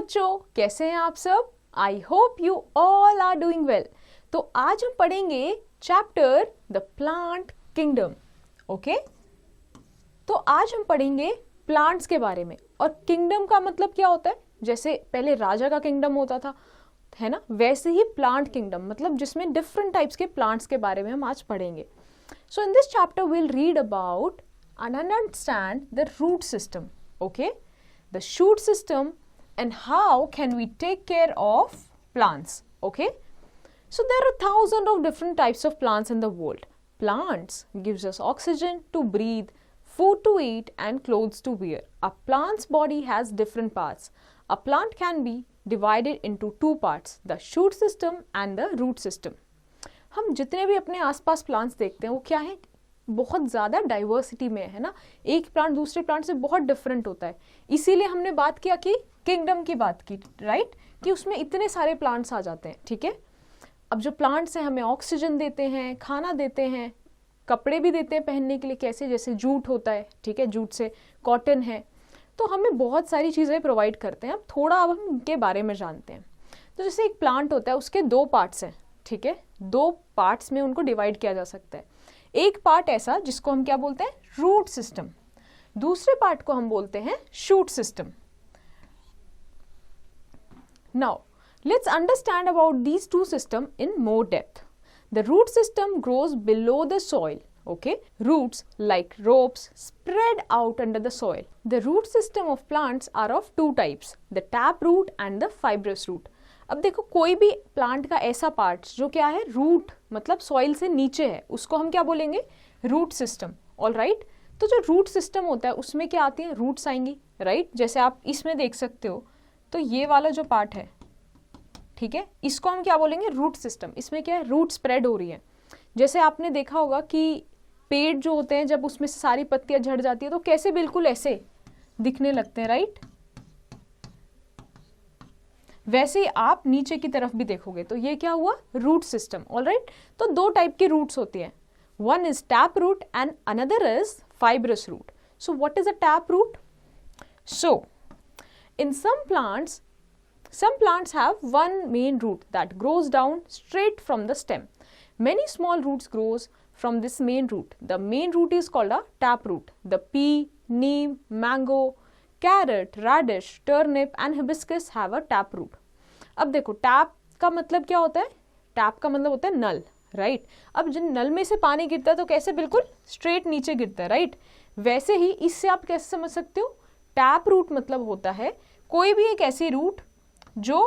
बच्चों, कैसे हैं आप सब? I hope you all are doing well. तो आज हम पढ़ेंगे chapter the plant kingdom. Okay, तो आज हम पढ़ेंगे प्लांट्स के बारे में। और किंगडम का मतलब क्या होता है? जैसे पहले राजा का किंगडम होता था, है ना, वैसे ही प्लांट किंगडम मतलब जिसमें डिफरेंट टाइप्स के प्लांट्स के बारे में हम आज पढ़ेंगे। So in this chapter we'll read about and understand the root system, okay, the shoot system and how can we take care of plants. Okay, so there are thousands of different types of plants in the world. Plants gives us oxygen to breathe, food to eat and clothes to wear. A plant's body has different parts. A plant can be divided into two parts, the shoot system and the root system. हम जितने भी अपने आसपास plants देखते हैं वो क्या है, बहुत ज़्यादा डाइवर्सिटी में है ना। एक प्लांट दूसरे प्लांट से बहुत डिफरेंट होता है, इसीलिए हमने बात किया कि किंगडम की बात की, राइट, कि उसमें इतने सारे प्लांट्स आ जाते हैं। ठीक है, अब जो प्लांट्स हैं हमें ऑक्सीजन देते हैं, खाना देते हैं, कपड़े भी देते हैं पहनने के लिए, कैसे, जैसे जूट होता है, ठीक है, जूट से कॉटन है, तो हमें बहुत सारी चीज़ें प्रोवाइड करते हैं। अब थोड़ा अब हम इनके बारे में जानते हैं। तो जैसे एक प्लांट होता है, उसके दो पार्ट्स हैं, ठीक है, दो पार्ट्स में उनको डिवाइड किया जा सकता है। एक पार्ट ऐसा जिसको हम क्या बोलते हैं, रूट सिस्टम, दूसरे पार्ट को हम बोलते हैं shoot system. Now let's understand about these two system in more depth. The root system grows below the soil. Okay, roots like ropes spread out under the soil. The root system of plants are of two types, the tap root and the fibrous root. अब देखो, कोई भी plant का ऐसा part जो क्या है, root मतलब सॉइल से नीचे है, उसको हम क्या बोलेंगे, रूट सिस्टम। ऑल राइट, तो जो रूट सिस्टम होता है उसमें क्या आती है, रूट्स आएंगी, राइट। जैसे आप इसमें देख सकते हो, तो ये वाला जो पार्ट है, ठीक है, इसको हम क्या बोलेंगे, रूट सिस्टम। इसमें क्या है, रूट स्प्रेड हो रही है। जैसे आपने देखा होगा कि पेड़ जो होते हैं, जब उसमें से सारी पत्तियां झड़ जाती है तो कैसे बिल्कुल ऐसे दिखने लगते हैं, राइट। वैसे ही आप नीचे की तरफ भी देखोगे तो ये क्या हुआ, रूट सिस्टम। ऑलराइट, तो दो टाइप की रूट्स होती हैं, one is tap root and another is fibrous root. So what is a tap root? So in some plants have one main root that grows down straight from the stem. Many small roots grows from this main root. The main root is called a tap root. The pea, neem, mango, carrot, radish, turnip and hibiscus have a tap root. अब देखो, tap का मतलब क्या होता है, tap का मतलब होता है नल, राइट। अब जब नल में से पानी गिरता है तो कैसे बिल्कुल स्ट्रेट नीचे गिरता है, राइट। वैसे ही इससे आप कैसे समझ सकते हो, टैप रूट मतलब होता है कोई भी एक ऐसी रूट जो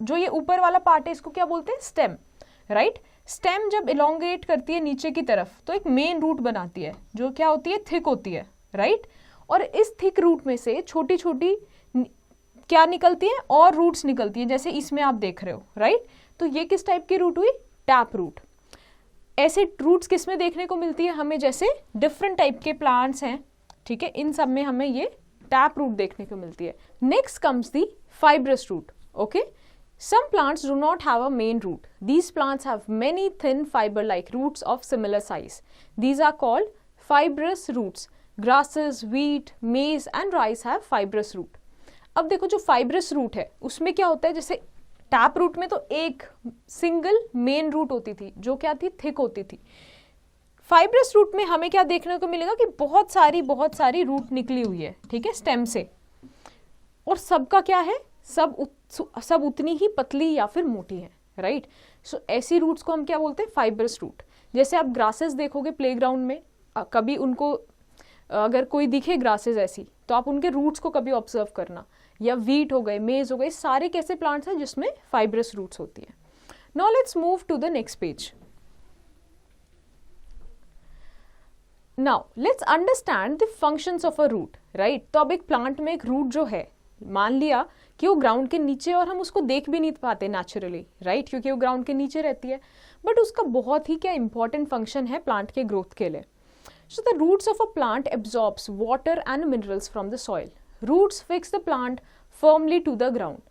ये ऊपर वाला पार्ट है, इसको क्या बोलते हैं, स्टेम, राइट। स्टेम जब इलोंगेट करती है नीचे की तरफ तो एक मेन रूट बनाती है जो क्या होती है, थिक होती है, राइट। और इस थिक रूट में से छोटी छोटी क्या निकलती है, और रूट्स निकलती है, जैसे इसमें आप देख रहे हो, राइट। तो ये किस टाइप की रूट हुई, टैप रूट। ऐसे रूट्स किस में देखने को मिलती है हमें, जैसे डिफरेंट टाइप के प्लांट्स हैं, ठीक है, इन सब में हमें ये टैप रूट देखने को मिलती है। Next comes the fibrous root. Okay, some plants do not have a main root. These plants have many thin fiber-like roots of similar size. These are called fibrous roots. Grasses, wheat, maize and rice have fibrous root. अब देखो, जो fibrous root है उसमें क्या होता है, जैसे tap root में तो एक सिंगल मेन रूट होती थी जो क्या थी, थिक होती थी। फाइब्रस रूट में हमें क्या देखने को मिलेगा कि बहुत सारी रूट निकली हुई है, ठीक है, स्टेम से, और सबका क्या है, सब उतनी ही पतली या फिर मोटी है, राइट। सो ऐसी रूट्स को हम क्या बोलते हैं, फाइब्रस रूट। जैसे आप ग्रासेस देखोगे प्लेग्राउंड में, कभी उनको अगर कोई दिखे ग्रासेस ऐसी, तो आप उनके रूट्स को कभी ऑब्जर्व करना। या वीट हो गए, मेज हो गए, सारे कैसे प्लांट्स हैं जिसमें फाइब्रस रूट्स होती है। Now let's move to the next page. Now let's understand the functions of a root, right. तो अब एक प्लांट में एक रूट जो है, मान लिया कि वो ग्राउंड के नीचे, और हम उसको देख भी नहीं पाते नेचुरली, राइट, क्योंकि वो ग्राउंड के नीचे रहती है, बट उसका बहुत ही क्या इंपॉर्टेंट फंक्शन है प्लांट के ग्रोथ के लिए। So the roots of a plant absorbs water and minerals from the soil. Roots fix the plant firmly to the ground.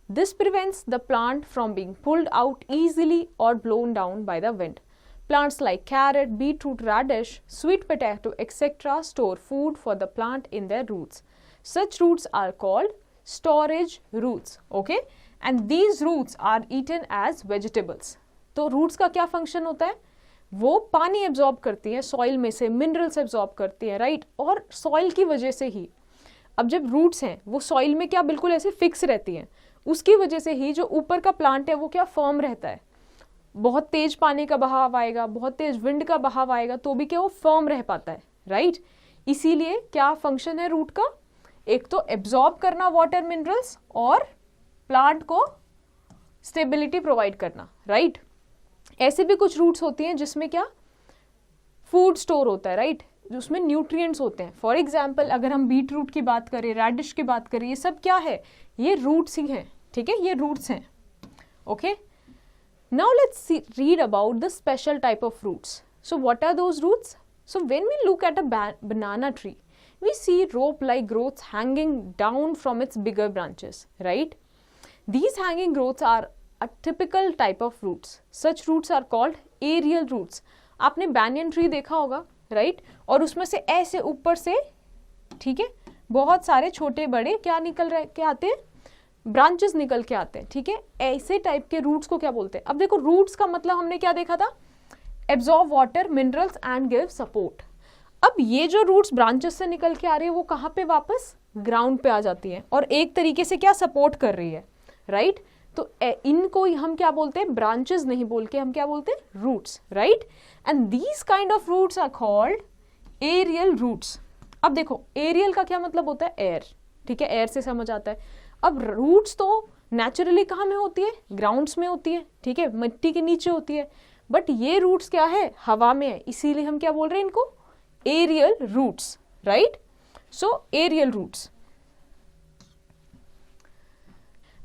This prevents the plant from being pulled out easily or blown down by the wind. Plants like carrot, beetroot, radish, sweet potato, etc. store food for the plant in their roots. Such roots are called storage roots. Okay, and these roots are eaten as vegetables. तो roots का क्या function होता है? वो पानी absorb करती है soil में से, मिनरल्स एब्जॉर्ब करती है, राइट? और सॉइल की वजह से ही, अब जब रूट्स हैं वो सॉइल में क्या बिल्कुल ऐसे फिक्स रहती हैं, उसकी वजह से ही जो ऊपर का प्लांट है वो क्या फर्म रहता है. बहुत तेज पानी का बहाव आएगा, बहुत तेज विंड का बहाव आएगा तो भी क्या वो फर्म रह पाता है, राइट? इसीलिए क्या फंक्शन है रूट का? एक तो एब्जॉर्ब करना वाटर मिनरल्स और प्लांट को स्टेबिलिटी प्रोवाइड करना, राइट? ऐसे भी कुछ रूट्स होती हैं जिसमें क्या फूड स्टोर होता है, राइट? उसमें न्यूट्रिएंट्स होते हैं. फॉर एग्जाम्पल अगर हम बीट रूट की बात करें, रेडिश की बात करें, ये सब क्या है? ये रूट्स ही हैं, ठीक है? ये रूट्स हैं. Okay, now let's read about the special type of roots. So what are those roots? So when we look at a banana tree, we see rope-like growths hanging down from its bigger branches, right? These hanging growths are a typical type of roots. Such roots are called aerial roots. आपने banyan tree देखा होगा, right? और उसमें से ऐसे ऊपर से, ठीक है, बहुत सारे छोटे बड़े क्या निकल रहे क्या आते हैं? ब्रांचेस निकल के आते हैं, ठीक है? ऐसे टाइप के रूट्स को क्या बोलते हैं? अब देखो रूट्स का मतलब हमने क्या देखा था? Absorb water minerals and give support. अब ये जो रूट्स ब्रांचेस से निकल के आ रही है वो कहाँ पे वापस ग्राउंड पे आ जाती है और एक तरीके से क्या सपोर्ट कर रही है, राइट? तो इनको हम क्या बोलते हैं? ब्रांचेस नहीं बोल के हम क्या बोलते हैं? Roots, right? And these kind of roots are called aerial roots. अब देखो एरियल का क्या मतलब होता है? एयर, ठीक है? एयर से समझ आता है. अब रूट्स तो नेचुरली कहाँ में होती है? ग्राउंड्स में होती है, ठीक है? मिट्टी के नीचे होती है. बट ये रूट्स क्या है? हवा में है, इसीलिए हम क्या बोल रहे हैं इनको? Aerial roots, right? So aerial roots,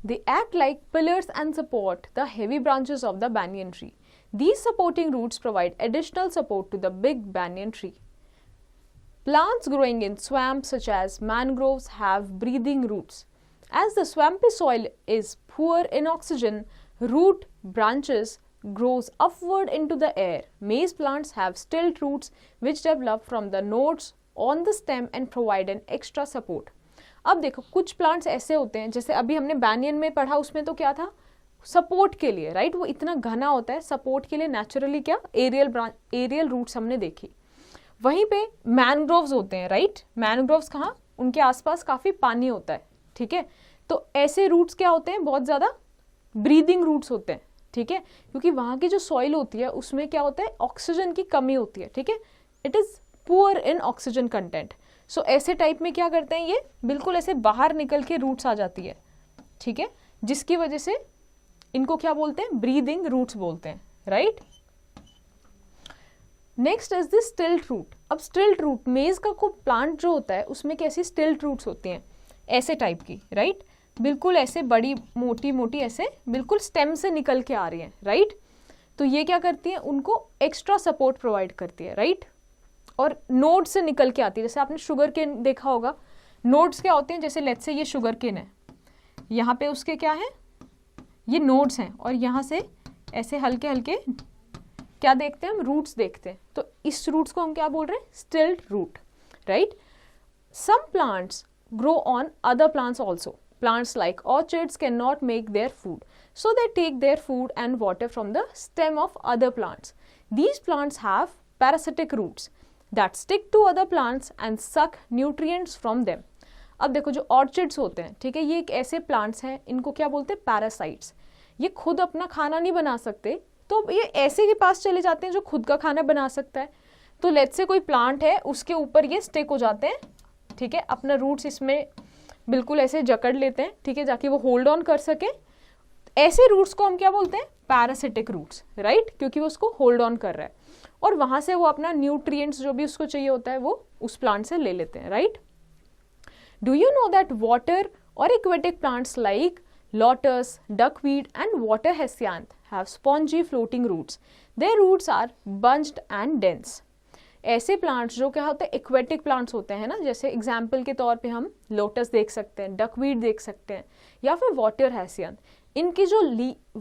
they act like pillars and support the heavy branches of the banyan tree. These supporting roots provide additional support to the big banyan tree. Plants growing in swamps such as mangroves have breathing roots. As the swampy soil is poor in oxygen, root branches grows upward into the air. Maize plants have stilt roots which develop from the nodes on the stem and provide an extra support. अब देखो कुछ plants ऐसे होते हैं, जैसे अभी हमने banyan में पढ़ा, उसमें तो क्या था? सपोर्ट के लिए, राइट? वो इतना घना होता है, सपोर्ट के लिए नेचुरली क्या एरियल रूट्स हमने देखी. वहीं पे मैनग्रोव्स होते हैं, राइट? मैनग्रोव्स कहाँ? उनके आसपास काफी पानी होता है, ठीक है? तो ऐसे रूट्स क्या होते हैं? बहुत ज्यादा ब्रीदिंग रूट्स होते हैं, ठीक है? क्योंकि वहां की जो सॉइल होती है उसमें क्या होता है? ऑक्सीजन की कमी होती है, ठीक है? It is poor in oxygen content. So ऐसे टाइप में क्या करते हैं? ये बिल्कुल ऐसे बाहर निकल के रूट्स आ जाती है, ठीक है? जिसकी वजह से इनको क्या बोलते हैं? ब्रीदिंग रूट्स बोलते हैं, right? Next is the stilt root. अब स्टिल्ट रूट, मेज का को प्लांट जो होता है उसमें कैसी स्टिल्ट रूट्स होती हैं? ऐसे टाइप की, राइट? बिल्कुल ऐसे बड़ी मोटी मोटी ऐसे बिल्कुल स्टेम से निकल के आ रही हैं, राइट? तो ये क्या करती है? उनको एक्स्ट्रा सपोर्ट प्रोवाइड करती है, राइट? और नोड से निकल के आती है. जैसे आपने शुगर केन देखा होगा, नोड्स क्या होते हैं? जैसे लेट्स से ये शुगर केन है, यहाँ पे उसके क्या है? ये नोड्स हैं और यहाँ से ऐसे हल्के हल्के क्या देखते हैं हम? रूट्स देखते हैं. तो इस रूट्स को हम क्या बोल रहे हैं? Stilt root, right? Some plants grow on other plants also. Plants like orchids cannot make their food, so they take their food and water from the stem of other plants. These plants have parasitic roots that stick to other plants and suck nutrients from them. अब देखो जो orchids होते हैं, ठीक है, ये एक ऐसे plants हैं, इनको क्या बोलते हैं? parasites. ये खुद अपना खाना नहीं बना सकते, तो ये ऐसे के पास चले जाते हैं जो खुद का खाना बना सकता है. तो लेट्स से कोई प्लांट है, उसके ऊपर ये स्टिक हो जाते हैं, ठीक है? अपना रूट्स इसमें बिल्कुल ऐसे जकड़ लेते हैं, ठीक है, जाके वो होल्ड ऑन कर सके. ऐसे रूट्स को हम क्या बोलते हैं? Parasitic roots, right? क्योंकि वो उसको होल्ड ऑन कर रहा है और वहां से वो अपना न्यूट्रिएंट्स जो भी उसको चाहिए होता है वो उस प्लांट से ले लेते हैं, right? Do you know that water और aquatic plants like lotus, duckweed and water hyacinth have spongy floating roots. Their roots are bunched and dense. ऐसे प्लांट्स जो क्या होते हैं? एक्वेटिक प्लांट्स होते हैं ना, जैसे एग्जाम्पल के तौर पे हम लोटस देख सकते हैं, डकवीड देख सकते हैं, या फिर वाटर हैसियंथ. इनकी जो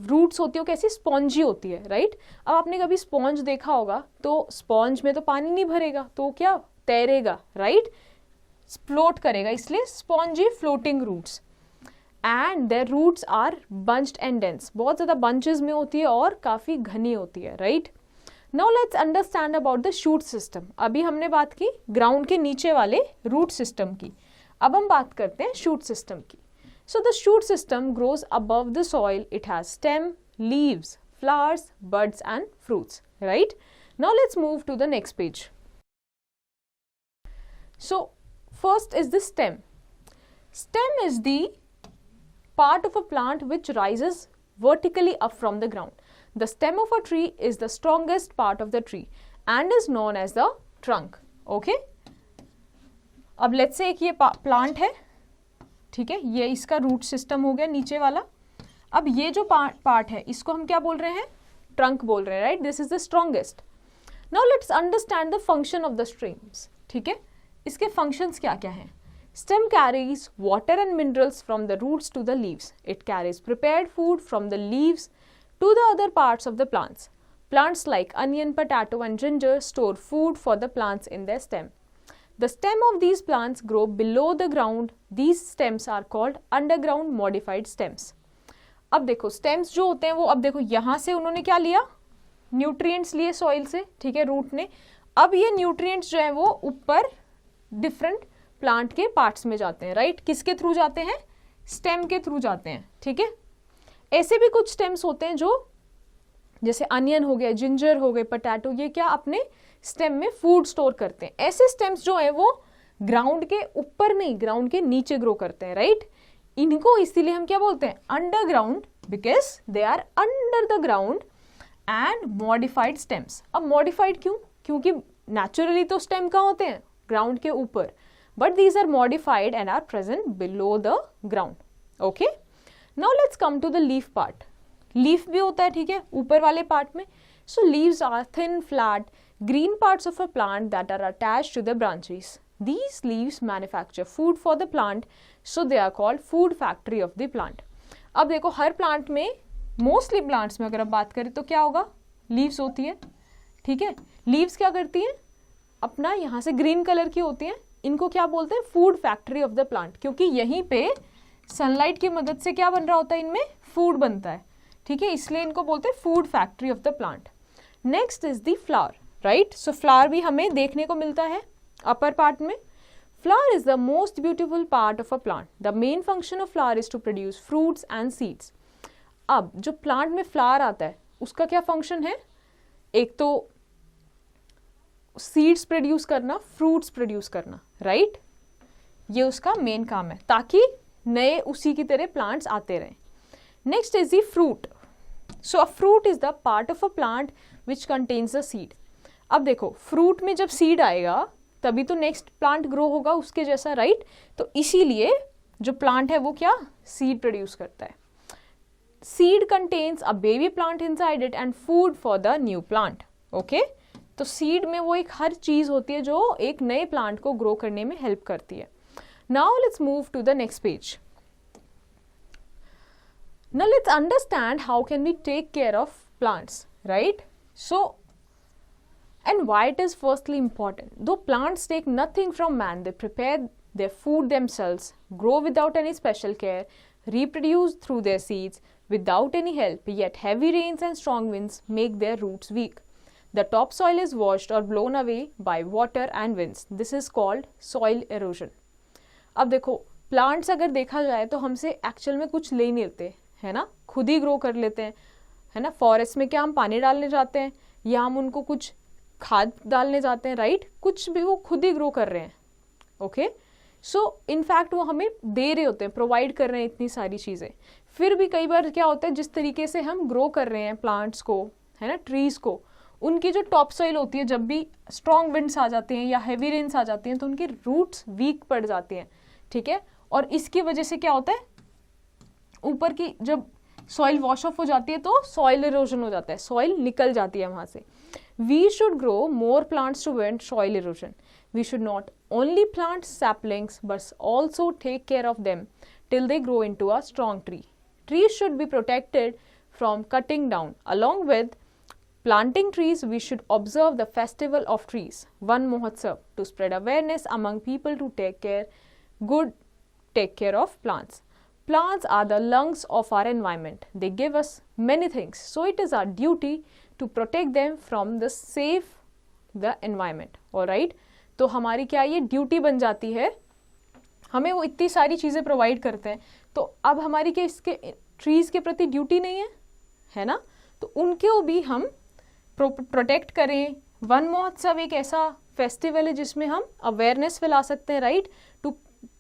रूट्स होती है वो कैसी? स्पॉन्जी होती है, राइट? अब आपने कभी स्पॉन्ज देखा होगा, तो स्पॉन्ज में तो पानी नहीं भरेगा, तो क्या तैरेगा, राइट? फ्लोट करेगा, इसलिए spongy floating roots. And their roots are bunched and dense, बहुत ज़्यादा बंचेस में होती है और काफ़ी घनी होती है, right. Now let's understand about the shoot system. अभी हमने बात की ग्राउंड के नीचे वाले रूट सिस्टम की, अब हम बात करते हैं शूट सिस्टम की। So the shoot system grows above the soil, it has stem, leaves, flowers, buds and fruits, right? Now let's move to the next page. So first is the stem. Stem is the part of a plant which rises vertically up from the ground. The stem of a tree is the strongest part of the tree and is known as the trunk. Okay? अब let's say कि ये plant है, ठीक है, ये इसका root system हो गया नीचे वाला। अब ये जो पार्ट है इसको हम क्या बोल रहे हैं, ट्रंक बोल रहे हैं, right. This is the strongest. Now let's understand the function of the streams, ठीक है, इसके फंक्शंस क्या क्या हैं। Stem carries water and minerals from the roots to the leaves, it carries prepared food from the leaves to the other parts of the plants. Plants like onion, potato and ginger store food for the plants in their stem. The stem of these plants grow below the ground. These stems are called underground modified stems. अब देखो stems जो होते हैं वो, अब देखो यहाँ से उन्होंने क्या लिया, न्यूट्रिएंट्स लिए सॉइल से, ठीक है, रूट ने। अब ये न्यूट्रिएंट्स जो है वो ऊपर डिफरेंट प्लांट के पार्ट्स में जाते हैं, राइट। किसके थ्रू जाते हैं, स्टेम के थ्रू जाते हैं, ठीक है। ऐसे भी कुछ स्टेम्स होते हैं जो, जैसे अनियन हो गया, जिंजर हो गए, पोटैटो, ये क्या अपने स्टेम में फूड स्टोर करते हैं। ऐसे स्टेम्स जो है वो ग्राउंड के ऊपर नहीं, ग्राउंड के नीचे ग्रो करते हैं, राइट। इनको इसीलिए हम क्या बोलते हैं, underground, because they are under the ground and modified stems. अब मॉडिफाइड क्यों, क्योंकि नेचुरली तो स्टेम कहाँ होते हैं, ग्राउंड के ऊपर, but these are modified and are present below the ground. Okay, now let's come to the leaf part. Leaf भी होता है, ठीक है, ऊपर वाले पार्ट में। So leaves are thin, flat, green parts of a plant that are attached to the branches. These leaves manufacture food for the plant, so they are called food factory of the plant. अब देखो हर plant में, mostly plants में अगर हम बात करें तो क्या होगा, लीव्स होती है, ठीक है। लीव्स क्या करती हैं, अपना यहाँ से ग्रीन कलर की होती हैं, इनको क्या बोलते हैं, food factory of the plant, क्योंकि यहीं पे सनलाइट की मदद से क्या बन रहा होता है, इनमें फूड बनता है, ठीक है, इसलिए इनको बोलते हैं food factory of the plant. Next is the flower, right. So flower भी हमें देखने को मिलता है अपर पार्ट में। Flower is the most beautiful part of a plant. The main function of flower is to produce fruits and seeds. अब जो plant में फ्लावर आता है उसका क्या फंक्शन है, एक तो सीड्स प्रोड्यूस करना, फ्रूट्स प्रोड्यूस करना, राइट। ये उसका मेन काम है, ताकि नए उसी की तरह प्लांट्स आते रहें। Next is the fruit. So a fruit is the part of a plant which contains the seed. अब देखो फ्रूट में जब सीड आएगा तभी तो नेक्स्ट प्लांट ग्रो होगा उसके जैसा, राइट। तो इसीलिए जो प्लांट है वो क्या, सीड प्रोड्यूस करता है। Seed contains a baby plant inside it and food for the new plant. Okay, तो सीड में वो एक हर चीज होती है जो एक नए प्लांट को ग्रो करने में हेल्प करती है। Now let's move to the next page. Now let's understand how can we take care of plants, right. So and why it is firstly important. Though plants take nothing from man, they prepare their food themselves, grow without any special care, reproduce through their seeds without any help, yet heavy rains and strong winds make their roots weak. The topsoil is washed or blown away by water and winds. This is called soil erosion. अब देखो plants अगर देखा जाए तो हमसे actual में कुछ ले नहीं लेते, है ना, खुद ही ग्रो कर लेते हैं, है ना। फॉरेस्ट में क्या हम पानी डालने जाते हैं या हम उनको कुछ खाद डालने जाते हैं, राइट, कुछ भी वो खुद ही ग्रो कर रहे हैं। ओके, सो इनफैक्ट वो हमें दे रहे होते हैं, प्रोवाइड कर रहे हैं इतनी सारी चीज़ें। फिर भी कई बार क्या होता है, जिस तरीके से हम ग्रो कर रहे हैं प्लांट्स को, है ना, ट्रीज को, उनकी जो टॉप सॉइल होती है, जब भी स्ट्रॉन्ग विंड्स आ जाते हैं या हैवी रेन्स आ जाती हैं तो उनकी रूट्स वीक पड़ जाती हैं, ठीक है। और इसकी वजह से क्या होता है, ऊपर की जब सॉइल वॉश ऑफ हो जाती है तो सॉइल इरोजन हो जाता है, सॉइल निकल जाती है वहाँ से। We should grow more plants to prevent soil erosion. We should not only plant saplings but also take care of them till they grow into a strong tree. Trees should be protected from cutting down. Along with planting trees, we should observe the festival of trees, Van Mahotsav, to spread awareness among people to take care of plants. Plants are the lungs of our environment. They give us many things. So it is our duty to protect them from the save the environment. Alright? तो हमारी क्या ये duty बन जाती है, हमें वो इतनी सारी चीज़ें प्रोवाइड करते हैं, तो अब हमारी क्या इसके ट्रीज़ के प्रति ड्यूटी नहीं है ना? तो उनको भी हम प्रोटेक्ट करें. वन महोत्सव एक ऐसा फेस्टिवल है जिसमें हम अवेयरनेस फैला सकते हैं, right, to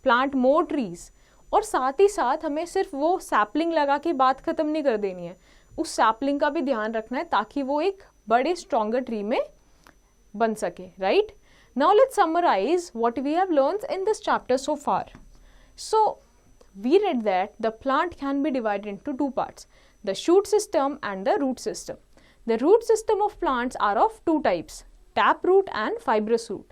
plant more trees. और साथ ही साथ हमें सिर्फ वो सैपलिंग लगा के बात खत्म नहीं कर देनी है, उस सैपलिंग का भी ध्यान रखना है ताकि वो एक बड़े स्ट्रॉन्गर ट्री में बन सके, right. Now let's summarise what we have learned in this chapter so far. So we read that the plant can be divided into two parts, the shoot system and the root system. The root system of plants are of two types, taproot and fibrous root.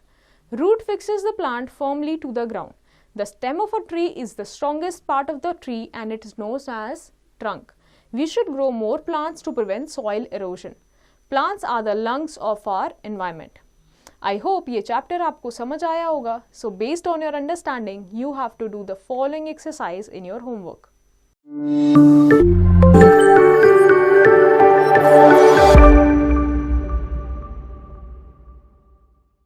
Root fixes the plant firmly to the ground. The stem of a tree is the strongest part of the tree and it is known as trunk. We should grow more plants to prevent soil erosion. Plants are the lungs of our environment. I hope ये chapter आपको समझ आया होगा. So based on your understanding, you have to do the following exercise in your homework.